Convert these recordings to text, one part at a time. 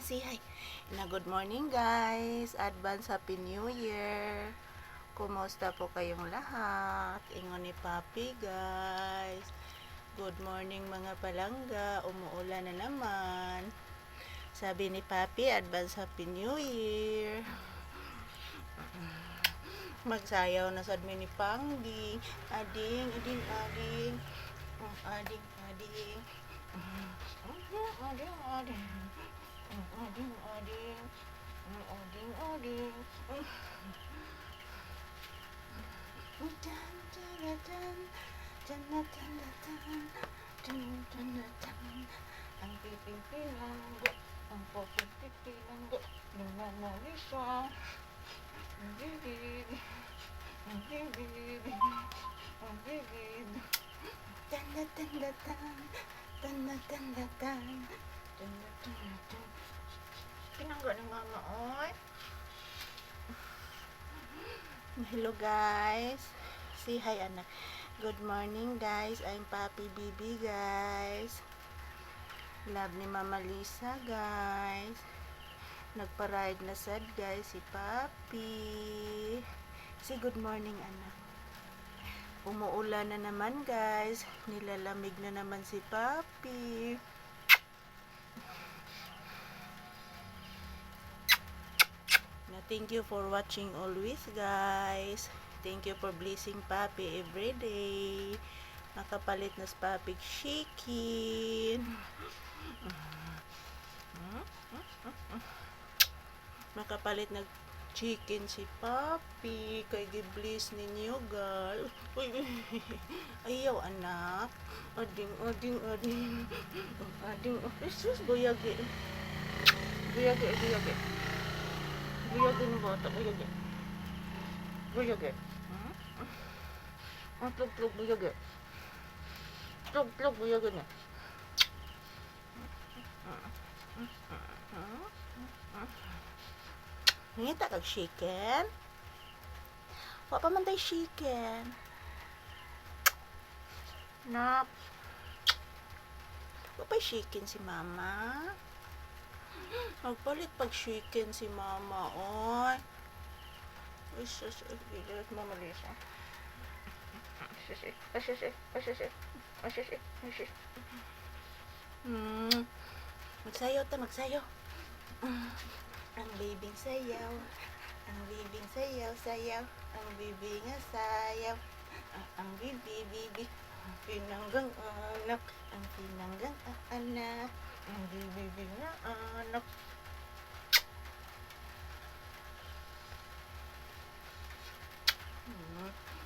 Say hi. Na good morning guys. Advance Happy New Year. Kumusta po kayong lahat? Ingon ni Papi guys. Good morning mga palangga. Umuulan na naman. Sabi ni Papi, Advance Happy New Year. Magsayaw na sad mi ni Pangding. Ading, ading, ading. Ading, ading. Ading, ading. Ading, ading. Ading, ading. Ang piping pinanggo, ang poping pinanggo, nananalisa. Ang bibig, ang bibig, ang bibig. Tan-tan-tan-tan, tan-tan-tan-tan, tan-tan-tan. Pinanggo ng mama, oy. Hello guys. Say hi anak. Good morning guys. I'm Papi Bibi guys. Love ni Mama Lisa guys. Nagpa-ride na sad guys si Papi. Say good morning anak. Umuulan na naman guys. Nilalamig na naman si Papi. Thank you for watching always guys. Thank you for blessing Papi every day. Nakapalit na si Papi chicken. Nakapalit na chicken si Papi. Kay gi-bless ninyo gal. Ayaw anak. Ading, ading, ading. Ading, Jesus, buyagi. Buyagi, buyagi. Buyagi ng bata, buyagi. Buyagi. Ang plug-plug, buyagi. Plug-plug, buyagi na. Ngita kag chicken? Wa pa man tay chicken. Nap. Wa pa chicken si mama. Magpalit pag chicken si mama, oy. Uy, sus, bilit Mama Lisa. Magsayaw ta, magsayaw. Ang bibing sayaw. Ang bibing sayaw, sayaw. Ang bibing nga sayaw. Ang bibi, bibi. Ang pinanggang anak. Ang pinanggang anak. Ang bibig na anak.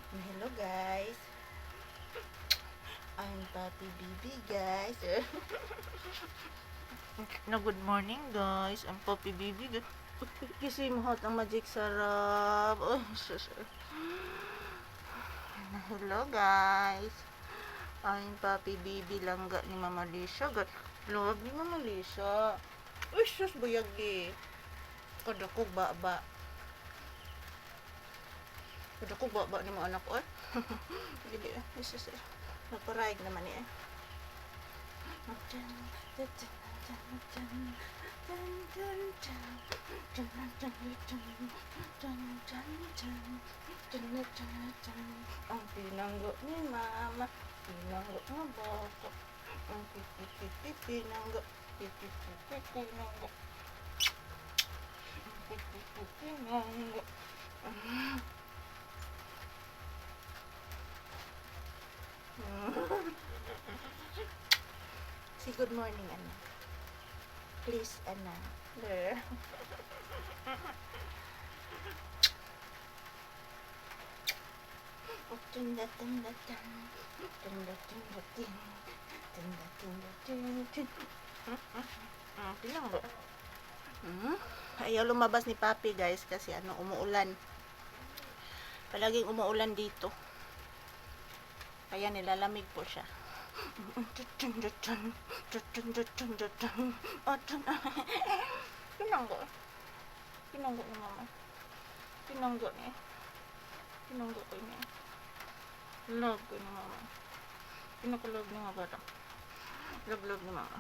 Hello guys. I'm Papi Bibi guys. Na good morning guys. I'm Papi Bibi. Kasi mahot ang magic sarap. Oh, hello guys. I'm Papi Bibi langga ni Mama Lisa. Love ni Mama Lisa. Uy, sus, buyagi. Kada ko ba. Kada ko ba ni mga anak ko. Hindi, sus. Nagparaig naman eh. Ang pinanggo ni mama. Pinanggo nga bata. Ang pipi pinanggo. Pipi pinanggo. Pipi pinanggo. Say good morning anak. Please anak. There. Pinanggo. Ayaw lumabas ni Papi guys kasi umuulan. Palaging umuulan dito. Kaya nilalamig po siya. Pinanggo. Pinanggo ni mama. Pinanggo niya. Pinanggo ko niya. Love ko ni mama. Pinakulog ni mga bata. Love ni mama.